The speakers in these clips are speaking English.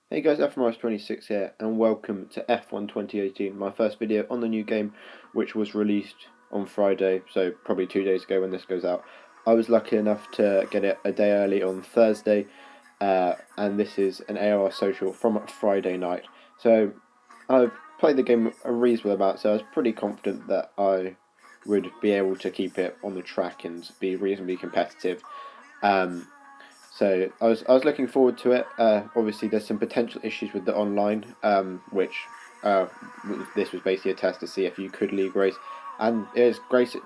Hey guys, FMRS26 here, and welcome to F1 2018, my first video on the new game, which was released on Friday, so probably 2 days ago when this goes out. I was lucky enough to get it a day early on Thursday, and this is an AOR social from Friday night. So I've played the game a reasonable amount, so I was pretty confident that I would be able to keep it on the track and be reasonably competitive. Um, so I was looking forward to it. Obviously, there's some potential issues with the online, which uh, this was basically a test to see if you could league race, and it is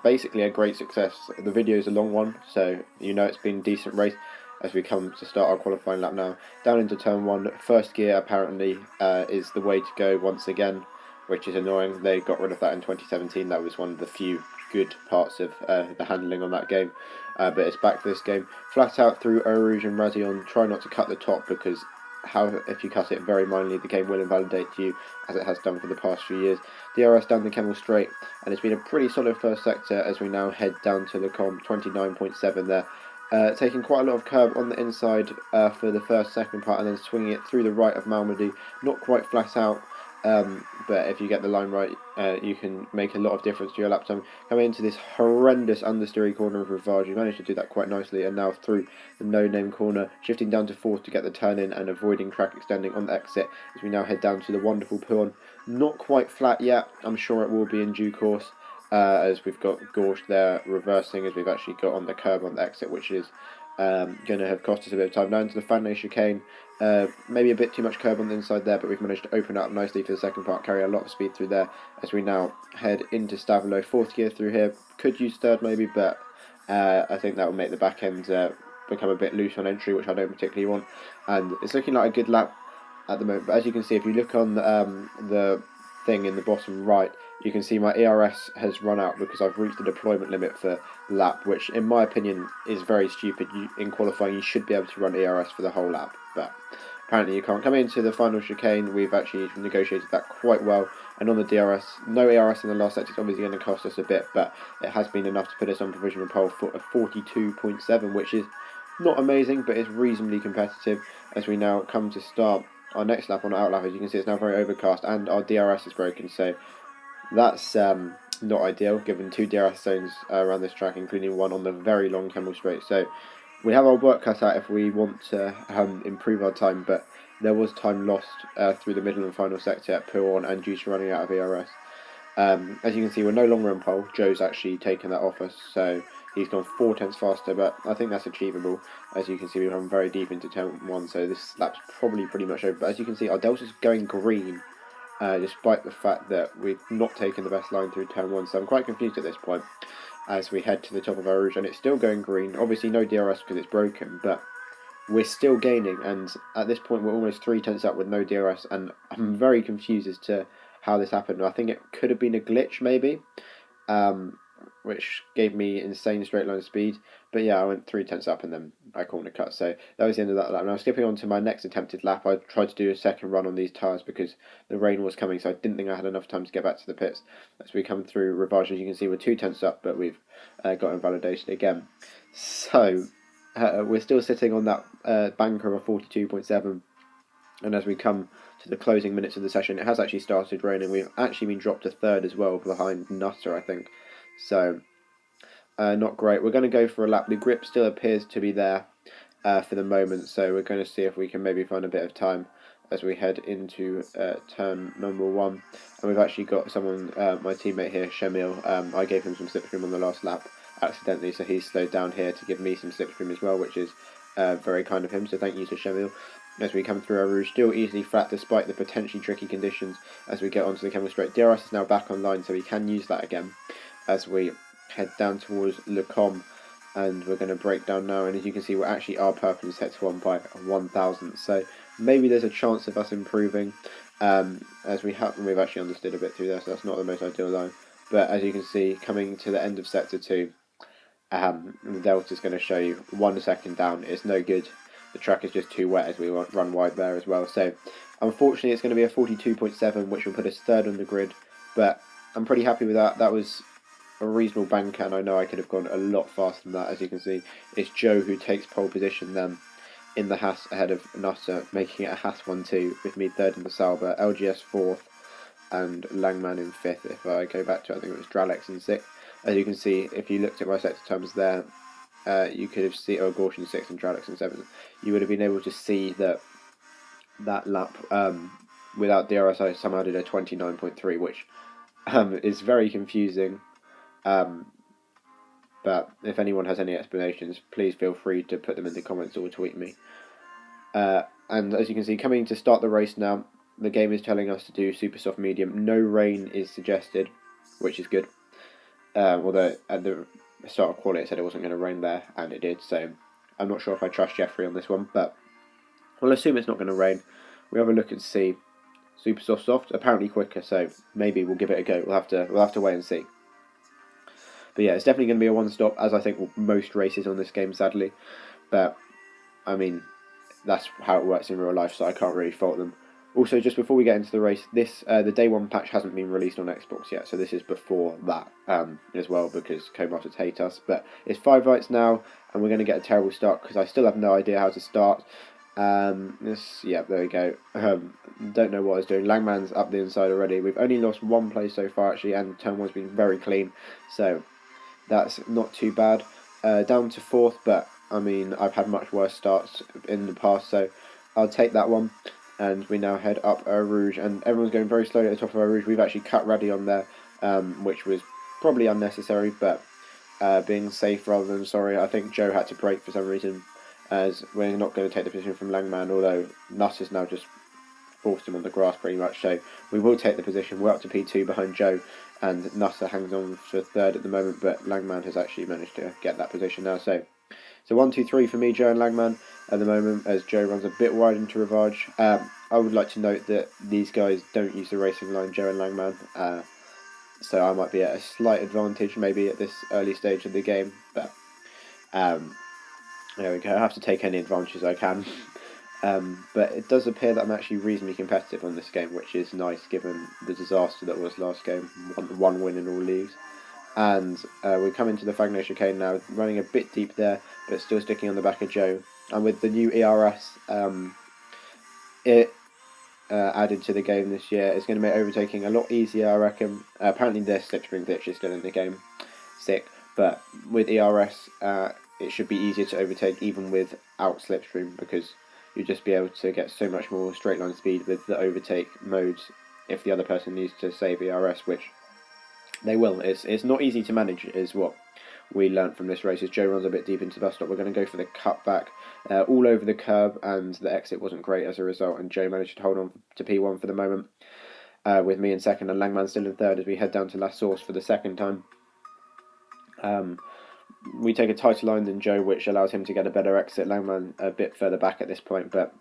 basically a great success. The video is a long one, so you know it's been a decent race. As we come to start our qualifying lap now, down into turn one, first gear apparently is the way to go once again, which is annoying. They got rid of that in 2017. That was one of the few good parts of the handling on that game. But it's back for this game. Flat out through Eau Rouge and Razion. Try not to cut the top, because if you cut it very minorly, the game will invalidate you, as it has done for the past few years. DRS down the Camel Straight, and it's been a pretty solid first sector as we now head down to the Com, 29.7 there. Taking quite a lot of curb on the inside for the second part, and then swinging it through the right of Malmedy. Not quite flat out, but if you get the line right, you can make a lot of difference to your lap time. Coming into this horrendous understeery corner of Rivage, you managed to do that quite nicely, and now through the no-name corner, shifting down to fourth to get the turn in and avoiding track extending on the exit as we now head down to the wonderful Puon. Not quite flat yet, I'm sure it will be in due course, as we've got Gorge there reversing as we've actually got on the curb on the exit, which is going to have cost us a bit of time. Now into the Fanley chicane, maybe a bit too much curb on the inside there, but we've managed to open up nicely for the second part, carry a lot of speed through there as we now head into Stavelot. Fourth gear through here, could use third maybe, but I think that will make the back end become a bit loose on entry, which I don't particularly want. And it's looking like a good lap at the moment, but as you can see, if you look on the thing in the bottom right, you can see my ERS has run out because I've reached the deployment limit for lap, which in my opinion is very stupid. In qualifying, you should be able to run ERS for the whole lap, but apparently you can't. Coming into the final chicane, we've actually negotiated that quite well, and on the DRS, no ERS in the last sector is obviously going to cost us a bit, but it has been enough to put us on provisional pole for a 42.7, which is not amazing, but it's reasonably competitive as we now come to start our next lap on our outlap. As you can see, it's now very overcast, and our DRS is broken, so that's not ideal, given two DRS zones around this track, including one on the very long Camel Straight. So we have our work cut out if we want to improve our time, but there was time lost through the middle and final sector at Puon and due to running out of ERS. As you can see, we're no longer on pole. Joe's actually taken that off us, so he's gone 4 tenths faster, but I think that's achievable. As you can see, we've come very deep into turn one, so this lap's probably pretty much over. But as you can see, our delta's going green, despite the fact that we've not taken the best line through turn one. So I'm quite confused at this point as we head to the top of our rouge, and it's still going green. Obviously no DRS because it's broken, but we're still gaining, and at this point we're almost 3 tenths up with no DRS, and I'm very confused as to how this happened. I think it could have been a glitch maybe, which gave me insane straight line speed, but yeah, I went 3 tenths up and then I corner cut, so that was the end of that lap. Now skipping on to my next attempted lap, I tried to do a second run on these tyres because the rain was coming, so I didn't think I had enough time to get back to the pits. As we come through Rivage, as you can see, we're 2 tenths up, but we've got invalidated again. So we're still sitting on that banker of a 42.7, and as we come to the closing minutes of the session, it has actually started raining. We've actually been dropped to third as well, behind Nutter, I think. So not great. We're going to go for a lap. The grip still appears to be there for the moment, so we're going to see if we can maybe find a bit of time as we head into turn number one. And we've actually got someone, my teammate here, Shemil. I gave him some slipstream on the last lap accidentally, so he's slowed down here to give me some slipstream as well, which is very kind of him, so thank you to Shemil. As we come through our rouge, still easily flat despite the potentially tricky conditions as we get onto the Camel Straight. DRS is now back online, so we can use that again as we head down towards Le Com, and we're going to break down now, and as you can see, we're actually our purple is set to 1 by 1,000, so maybe there's a chance of us improving, as we've actually understood a bit through there, so that's not the most ideal line, but as you can see, coming to the end of sector 2, the delta is going to show you 1 second down. It's no good. The track is just too wet as we run wide there as well. So unfortunately it's going to be a 42.7, which will put us third on the grid, but I'm pretty happy with that. That was a reasonable banker, and I know I could have gone a lot faster than that. As you can see, it's Joe who takes pole position then, in the Haas ahead of Nutter, making it a Haas 1-2 with me third in the Sauber, LGS fourth, and Langman in fifth. If I go back to, I think it was Dralex in sixth. As you can see, if you looked at my sector times there, you could have seen, oh, Gorsh in sixth and Dralex in seventh. You would have been able to see that lap without DRS, I somehow did a 29.3, which is very confusing. But if anyone has any explanations, please feel free to put them in the comments or tweet me. And as you can see, coming to start the race now, the game is telling us to do super soft medium. No rain is suggested, which is good. Although at the start of quality it said it wasn't going to rain there, and it did. So I'm not sure if I trust Jeffrey on this one, but we'll assume it's not going to rain. We have a look and see. Super soft, apparently quicker. So maybe we'll give it a go. We'll have to wait and see. But yeah, it's definitely going to be a one-stop, as I think most races on this game, sadly. But, I mean, that's how it works in real life, so I can't really fault them. Also, just before we get into the race, this the Day 1 patch hasn't been released on Xbox yet, so this is before that as well, because Codemasters hate us. But it's 5 rights now, and we're going to get a terrible start, because I still have no idea how to start. Yeah, there we go. Don't know what I was doing. Langman's up the inside already. We've only lost one place so far, actually, and turn 1's been very clean, so that's not too bad. Down to fourth, but I mean, I've had much worse starts in the past, so I'll take that one. And we now head up Eau Rouge, and everyone's going very slowly at the top of Eau Rouge. We've actually cut Raddy on there, which was probably unnecessary, but being safe rather than sorry. I think Joe had to brake for some reason, as we're not going to take the position from Langman, although Nuss has now just forced him on the grass pretty much, so we will take the position. We're up to P2 behind Joe, and Nussa hangs on for third at the moment, but Langman has actually managed to get that position now. So 1, 2, 3 for me, Joe and Langman at the moment, as Joe runs a bit wide into Rivage. I would like to note that these guys don't use the racing line, Joe and Langman, so I might be at a slight advantage maybe at this early stage of the game, but there we go. I have to take any advantages I can. But it does appear that I'm actually reasonably competitive on this game, which is nice given the disaster that was last game. One win in all leagues. And we come into the Fagno chicane now, running a bit deep there, but still sticking on the back of Joe. And with the new ERS added to the game this year, it's going to make overtaking a lot easier, I reckon. Apparently their slipstream glitch is still in the game. Sick. But with ERS, it should be easier to overtake even without slipstream, because you'll just be able to get so much more straight line speed with the overtake modes if the other person needs to save ERS, which they will. It's not easy to manage, is what we learnt from this race. As Joe runs a bit deep into the bus stop, we're going to go for the cutback all over the curb, and the exit wasn't great as a result, and Joe managed to hold on to P1 for the moment, with me in second and Langman still in third as we head down to La Source for the second time. We take a tighter line than Joe, which allows him to get a better exit. Langman a bit further back at this point, but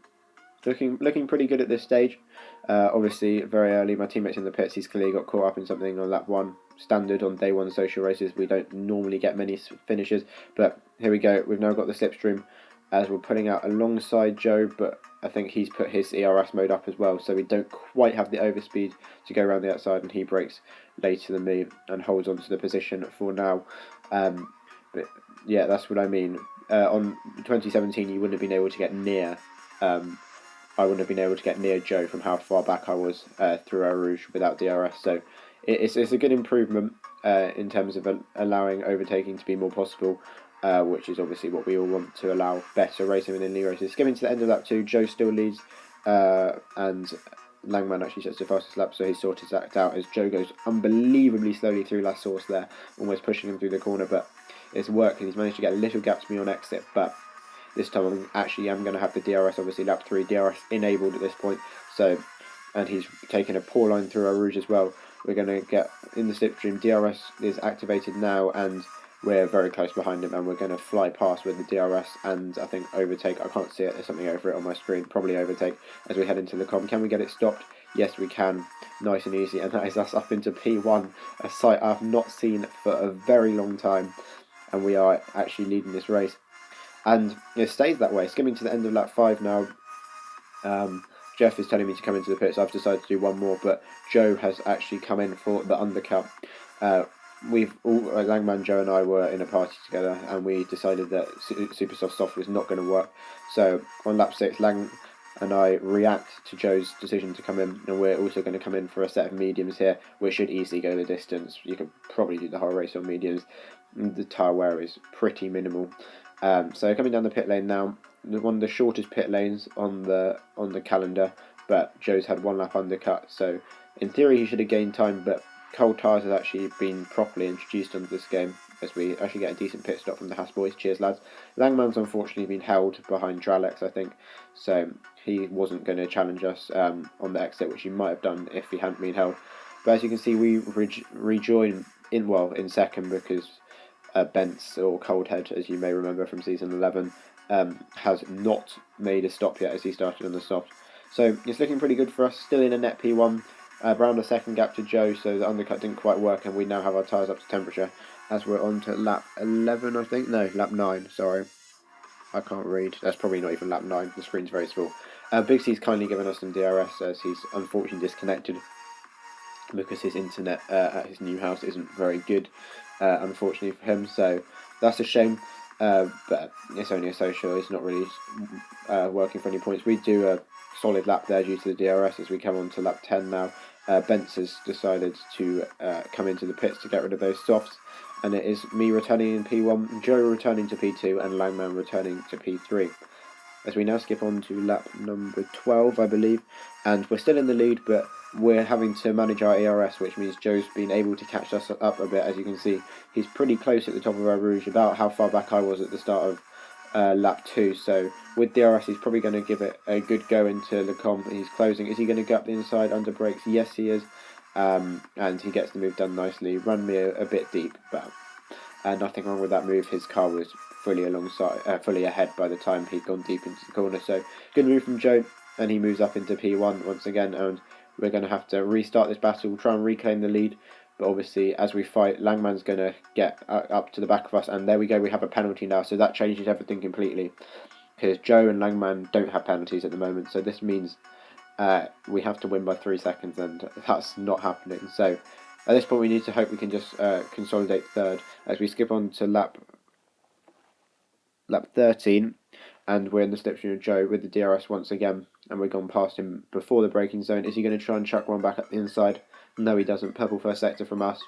looking pretty good at this stage. Obviously, very early, my teammates in the pits, he's clearly got caught up in something on lap 1. Standard on day 1 social races, we don't normally get many finishes, but here we go. We've now got the slipstream as we're putting out alongside Joe, but I think he's put his ERS mode up as well, so we don't quite have the overspeed to go around the outside, and he brakes later than me and holds on to the position for now. But yeah, that's what I mean. On 2017, you wouldn't have been able to get near. I wouldn't have been able to get near Joe from how far back I was through Eau Rouge without DRS. So it's a good improvement in terms of allowing overtaking to be more possible, which is obviously what we all want, to allow better racing within league races. Skipping to the end of lap 2, Joe still leads, and Langman actually sets the fastest lap, so he's sorted that out as Joe goes unbelievably slowly through La Source there, almost pushing him through the corner, but it's worked, and he's managed to get a little gap to me on exit, but this time I actually am going to have the DRS, obviously lap 3, DRS enabled at this point, so, and he's taken a poor line through Eau Rouge as well. We're going to get in the slipstream, DRS is activated now, and we're very close behind him, and we're going to fly past with the DRS, and I think overtake. I can't see it, there's something over it on my screen, probably overtake as we head into the com. Can we get it stopped? Yes, we can, nice and easy, and that is us up into P1, a sight I've not seen for a very long time, and we are actually leading this race, and it stays that way. Skimming to the end of lap 5 now. Jeff is telling me to come into the pits. I've decided to do one more, but Joe has actually come in for the undercut. Langman, Joe and I were in a party together, and we decided that Super Soft was not going to work. So on lap 6, Lang and I react to Joe's decision to come in, and we're also going to come in for a set of mediums here, which should easily go the distance. You could probably do the whole race on mediums. The tyre wear is pretty minimal. So coming down the pit lane now, one of the shortest pit lanes on the calendar, but Joe's had one lap undercut, so in theory he should have gained time, but cold tyres has actually been properly introduced into this game, as we actually get a decent pit stop from the Haas boys. Cheers, lads. Langman's unfortunately been held behind Dralex, I think, so he wasn't going to challenge us on the exit, which he might have done if he hadn't been held. But as you can see, we rejoin in second, because Bence, or Coldhead, as you may remember from season 11, has not made a stop yet, as he started on the soft. So it's looking pretty good for us. Still in a net P1, around a second gap to Joe, so the undercut didn't quite work, and we now have our tyres up to temperature as we're on to lap 11, I think. No, lap 9, sorry. I can't read. That's probably not even lap 9. The screen's very small. Big C's kindly given us some DRS, as he's unfortunately disconnected because his internet at his new house isn't very good, unfortunately for him. So that's a shame, but it's only a social. It's not really working for any points. We do a solid lap there due to the DRS as we come on to lap 10 now. Bence has decided to come into the pits to get rid of those softs, and it is me returning in P1, Joe returning to P2, and Langman returning to P3. As we now skip on to lap number 12, I believe, and we're still in the lead, but we're having to manage our ERS, which means Joe's been able to catch us up a bit. As you can see, he's pretty close at the top of our Rouge, about how far back I was at the start of lap 2, so with DRS he's probably going to give it a good go into Le Combe. He's closing. Is he going to go up the inside under brakes? Yes, he is, and he gets the move done nicely. Run me a bit deep, but nothing wrong with that move. His car was fully ahead by the time he'd gone deep into the corner, so good move from Joe, and he moves up into P1 once again, and we're going to have to restart this battle, try and reclaim the lead. But obviously, as we fight, Langman's going to get up to the back of us, and there we go, we have a penalty now, so that changes everything completely, because Joe and Langman don't have penalties at the moment, so this means we have to win by 3 seconds, and that's not happening. So at this point we need to hope we can just consolidate third, as we skip on to lap 13, and we're in the slipstream of Joe with the DRS once again, and we've gone past him before the braking zone. Is he going to try and chuck one back up the inside? No, he doesn't. Purple first sector from us,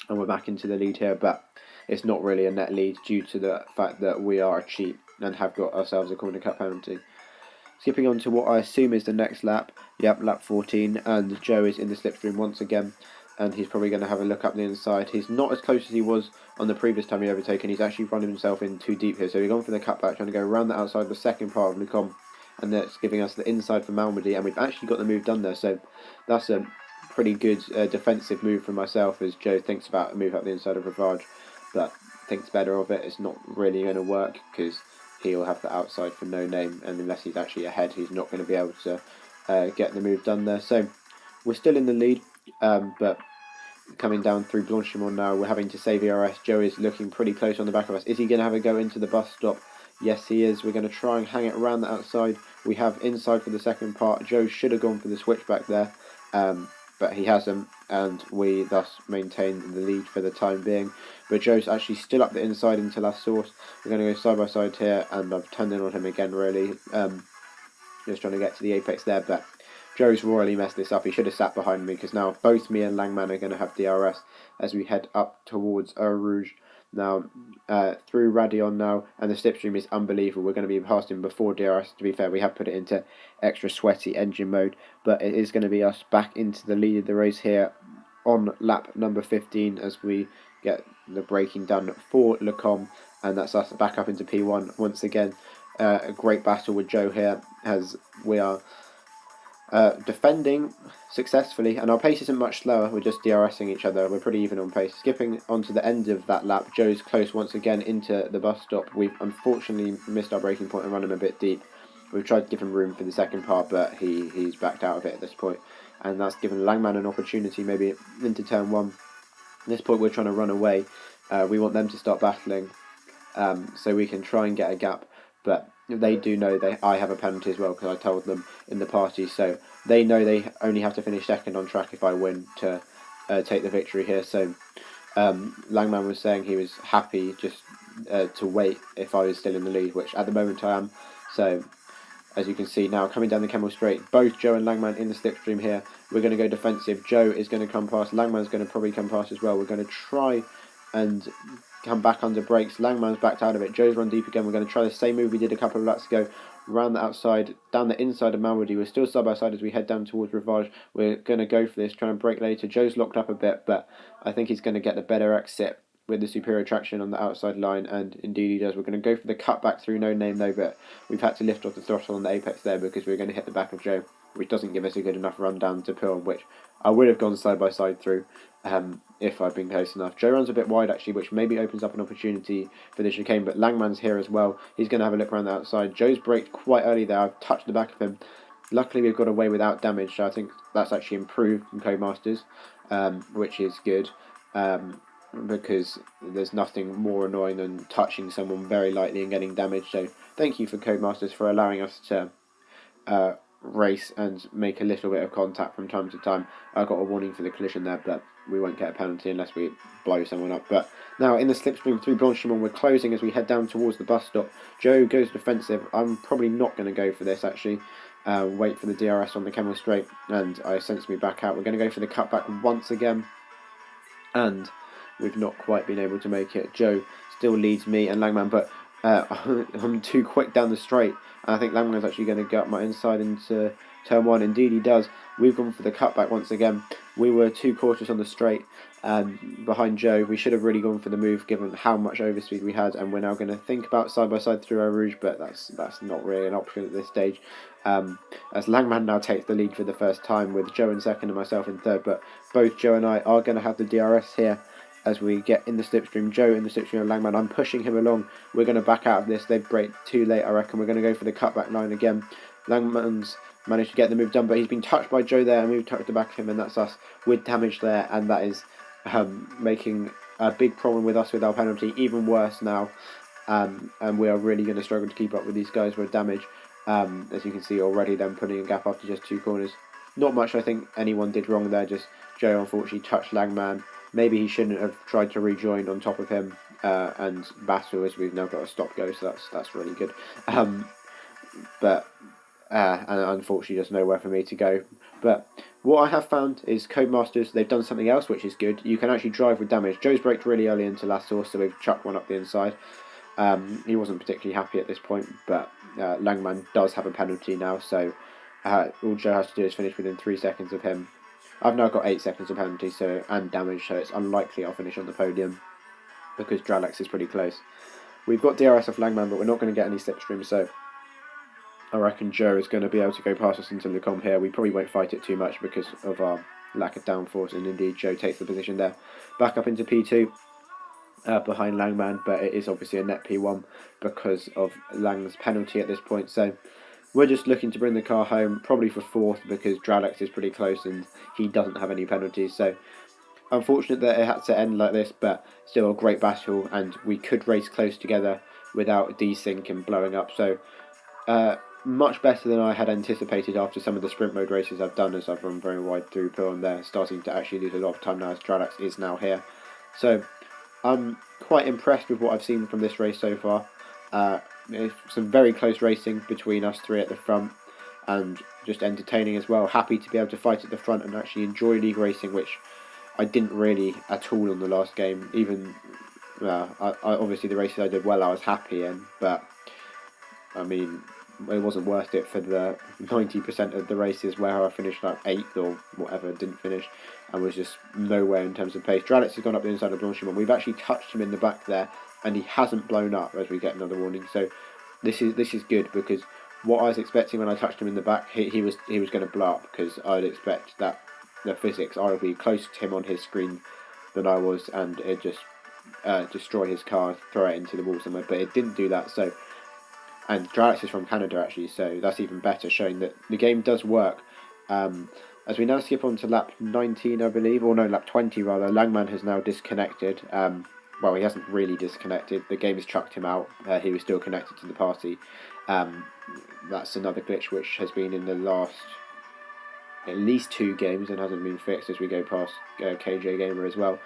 and we're back into the lead here, but it's not really a net lead due to the fact that we are cheap and have got ourselves a corner cut penalty. Skipping on to what I assume is the next lap, yep, lap 14, and Joe is in the slipstream once again, and he's probably going to have a look up the inside. He's not as close as he was on the previous time he overtaken. He's actually run himself in too deep here, so he's gone for the cutback, trying to go around the outside of the second part of Le Combe, and that's giving us the inside for Malmedy, and we've actually got the move done there, so that's a pretty good defensive move from myself, as Joe thinks about a move up the inside of Ravage, but thinks better of it. It's not really going to work, because he'll have the outside for no name, and unless he's actually ahead, he's not going to be able to get the move done there. So we're still in the lead, but coming down through Blanchimont now, we're having to save ERS. Joe is looking pretty close on the back of us. Is he going to have a go into the bus stop? Yes, he is. We're going to try and hang it around the outside. We have inside for the second part. Joe should have gone for the switchback there, but he hasn't, and we thus maintain the lead for the time being. But Joe's actually still up the inside into La Source. We're going to go side by side here, and I've turned in on him again, really. Just trying to get to the apex there, but Joe's royally messed this up. He should have sat behind me, because now both me and Langman are going to have DRS as we head up towards Eau Rouge. Now, through Radion now, and the slipstream is unbelievable. We're going to be past him before DRS. To be fair, we have put it into extra sweaty engine mode, but it is going to be us back into the lead of the race here on lap number 15 as we get the braking done for Le Combe, and that's us back up into P1 once again. A great battle with Joe here, as we are defending successfully, and our pace isn't much slower. We're just DRSing each other. We're pretty even on pace. Skipping onto the end of that lap, Joe's close once again into the bus stop. We've unfortunately missed our braking point and run him a bit deep. We've tried to give him room for the second part, but he's backed out of it at this point, and that's given Langman an opportunity maybe into turn 1. At this point we're trying to run away. We want them to start battling, so we can try and get a gap, but they do know I have a penalty as well, because I told them in the party, so they know they only have to finish second on track if I win to take the victory here. So Langman was saying he was happy just to wait if I was still in the lead, which at the moment I am. So as you can see now, coming down the Kemmel Straight, both Joe and Langman in the slipstream here. We're going to go defensive. Joe is going to come past. Langman's going to probably come past as well. We're going to try and come back under brakes. Langman's backed out of it. Joe's run deep again. We're going to try the same move we did a couple of laps ago. Round the outside, down the inside of Malwoody. We're still side by side as we head down towards Rivage. We're going to go for this, try and brake later. Joe's locked up a bit, but I think he's going to get the better exit with the superior traction on the outside line, and indeed he does. We're going to go for the cutback through No Name though, but we've had to lift off the throttle on the apex there because we're going to hit the back of Joe, which doesn't give us a good enough run down to Pill, which I would have gone side by side through if I'd been close enough. Joe runs a bit wide actually, which maybe opens up an opportunity for the chicane, but Langman's here as well. He's going to have a look around the outside. Joe's braked quite early there. I've touched the back of him. Luckily we've got away without damage, so I think that's actually improved from Codemasters, which is good. Because there's nothing more annoying than touching someone very lightly and getting damaged. So thank you for Codemasters for allowing us to race and make a little bit of contact from time to time. I got a warning for the collision there, but we won't get a penalty unless we blow someone up. But now in the slipstream through Blanchimont, we're closing as we head down towards the bus stop. Joe goes defensive. I'm probably not going to go for this actually. Wait for the DRS on the Kemmel Straight, and I sense me back out. We're going to go for the cutback once again, and we've not quite been able to make it. Joe still leads me and Langman, but I'm too quick down the straight. And I think Langman's actually going to get up my inside into turn one. Indeed he does. We've gone for the cutback once again. We were too cautious on the straight behind Joe. We should have really gone for the move given how much overspeed we had, and we're now going to think about side by side through Eau Rouge, but that's not really an option at this stage. As Langman now takes the lead for the first time with Joe in second and myself in third, but both Joe and I are going to have the DRS here as we get in the slipstream. Joe in the slipstream of Langman. I'm pushing him along. We're going to back out of this. They've braked too late, I reckon. We're going to go for the cutback line again. Langman's managed to get the move done, but he's been touched by Joe there, and we've touched the back of him, and that's us with damage there, and that is making a big problem with us with our penalty, even worse now, and we are really going to struggle to keep up with these guys with damage, as you can see already, them putting a gap after just 2 corners. Not much I think anyone did wrong there, just Joe unfortunately touched Langman. Maybe he shouldn't have tried to rejoin on top of him and battle, as we've now got a stop go, so that's really good. But and unfortunately there's nowhere for me to go. But what I have found is Codemasters, they've done something else which is good. You can actually drive with damage. Joe's braked really early into last source, so we've chucked one up the inside. He wasn't particularly happy at this point, but Langman does have a penalty now, so all Joe has to do is finish within 3 seconds of him. I've now got 8 seconds of penalty and damage, so it's unlikely I'll finish on the podium because Dralex is pretty close. We've got DRS off Langman, but we're not going to get any slipstream, so I reckon Joe is going to be able to go past us into the comp here. We probably won't fight it too much because of our lack of downforce, and indeed Joe takes the position there. Back up into P2 behind Langman, but it is obviously a net P1 because of Lang's penalty at this point, so we're just looking to bring the car home, probably for 4th, because Dralex is pretty close and he doesn't have any penalties. So unfortunate that it had to end like this, but still a great battle, and we could race close together without desync and blowing up. So much better than I had anticipated after some of the sprint mode races I've done, as I've run very wide through Pill, and they're starting to actually lose a lot of time now as Dralex is now here. So I'm quite impressed with what I've seen from this race so far. Some very close racing between us 3 at the front, and just entertaining as well. Happy to be able to fight at the front and actually enjoy league racing, which I didn't really at all in the last game. Even obviously the races I did well, I was happy in, but I mean it wasn't worth it for the 90% of the races where I finished like 8th or whatever, didn't finish, and was just nowhere in terms of pace. Dralex has gone up the inside of Blanchimont. We've actually touched him in the back there, and he hasn't blown up as we get another warning. So this is good, because what I was expecting when I touched him in the back, he was going to blow up, because I'd expect that the physics, I would be closer to him on his screen than I was, and it just destroy his car, throw it into the wall somewhere. But it didn't do that. So, and Dralex is from Canada actually, so that's even better, showing that the game does work. As we now skip on to lap 19, I believe, or no, lap 20 rather. Langman has now disconnected. Well, he hasn't really disconnected. The game has chucked him out. He was still connected to the party. That's another glitch which has been in the last at least 2 games and hasn't been fixed as we go past KJ Gamer as well,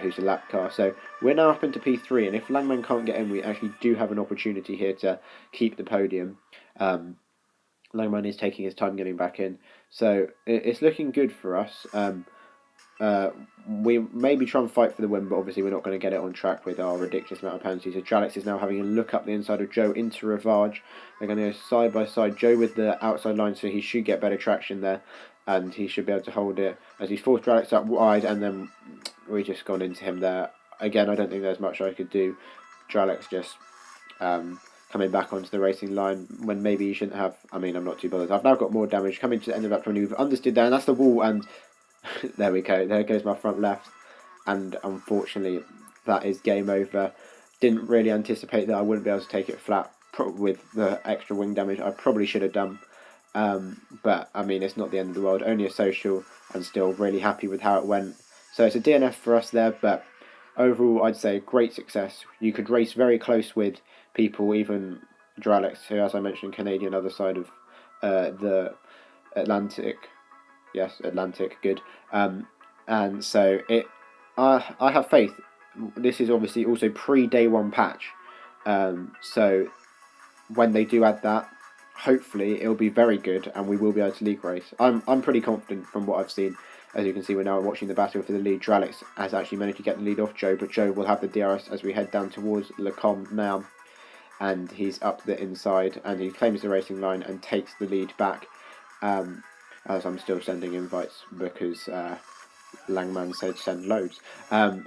who's a lap car. So we're now up into P3, and if Langman can't get in, we actually do have an opportunity here to keep the podium. Langman is taking his time getting back in, so it's looking good for us. We maybe try and fight for the win, but obviously we're not going to get it on track with our ridiculous amount of penalties. So Dralex is now having a look up the inside of Joe into Ravage. They're going to go side by side. Joe with the outside line, so he should get better traction there, and he should be able to hold it as he's forced Dralex up wide, and then we just gone into him there. Again, I don't think there's much I could do. Dralex just coming back onto the racing line when maybe he shouldn't have. I mean, I'm not too bothered. I've now got more damage coming to the end of that 20. We've understood there, and that's the wall, and there we go. There goes my front left, and unfortunately, that is game over. Didn't really anticipate that I wouldn't be able to take it flat with the extra wing damage. I probably should have done, but I mean, it's not the end of the world. Only a social, and still really happy with how it went. So it's a DNF for us there, but overall, I'd say great success. You could race very close with people, even Dralex, who, as I mentioned, Canadian, other side of the Atlantic. Yes, Atlantic, good. And so I have faith. This is obviously also pre-day 1 patch. So when they do add that, hopefully it'll be very good, and we will be able to league race. I'm pretty confident from what I've seen. As you can see, we're now watching the battle for the lead. Dralex has actually managed to get the lead off Joe, but Joe will have the DRS as we head down towards Le Com now. And he's up the inside, and he claims the racing line and takes the lead back. As I'm still sending invites because Langman said send loads.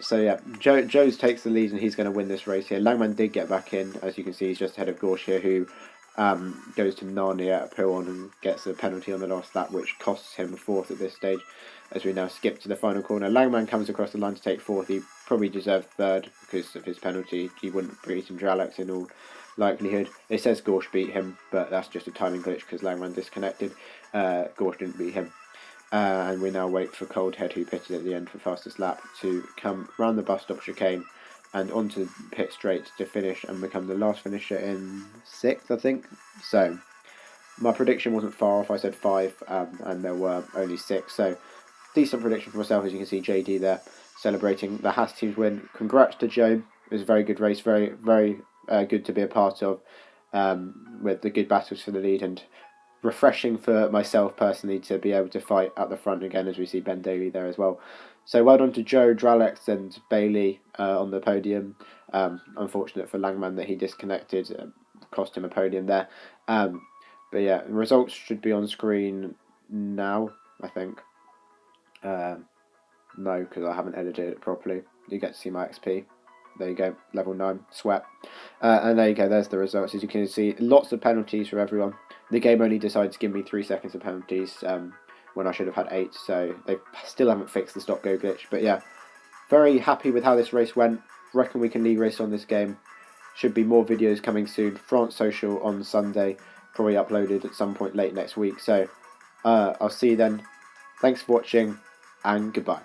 So yeah, Joe's takes the lead, and he's going to win this race here. Langman did get back in. As you can see, he's just ahead of Gorsh here, who goes to Narnia at Pill on and gets a penalty on the last lap, which costs him 4th at this stage. As we now skip to the final corner, Langman comes across the line to take 4th. He probably deserved 3rd because of his penalty. He wouldn't beat him Dralex in all likelihood. It says Gorsh beat him, but that's just a timing glitch because Langman disconnected. Gorsh didn't beat him. And we now wait for Coldhead, who pitted at the end for fastest lap, to come round the bus stop chicane and onto pit straight to finish and become the last finisher in 6th, I think. So my prediction wasn't far off. I said 5, and there were only 6. So decent prediction for myself. As you can see, JD there celebrating the Haas team's win. Congrats to Joe. It was a very good race. Very, very good to be a part of, with the good battles for the lead, and refreshing for myself personally to be able to fight at the front again, as we see Ben Daly there as well. So well done to Joe, Dralex and Bailey on the podium. Unfortunate for Langman that he disconnected, cost him a podium there. But yeah, the results should be on screen now, I think. No, because I haven't edited it properly. You get to see my XP. There you go, level 9, sweat. And there you go, there's the results. As you can see, lots of penalties for everyone. The game only decided to give me 3 seconds of penalties when I should have had 8, so they still haven't fixed the stop-go glitch. But yeah, very happy with how this race went. Reckon we can league race on this game. Should be more videos coming soon. France Social on Sunday, probably uploaded at some point late next week. So I'll see you then. Thanks for watching, and goodbye.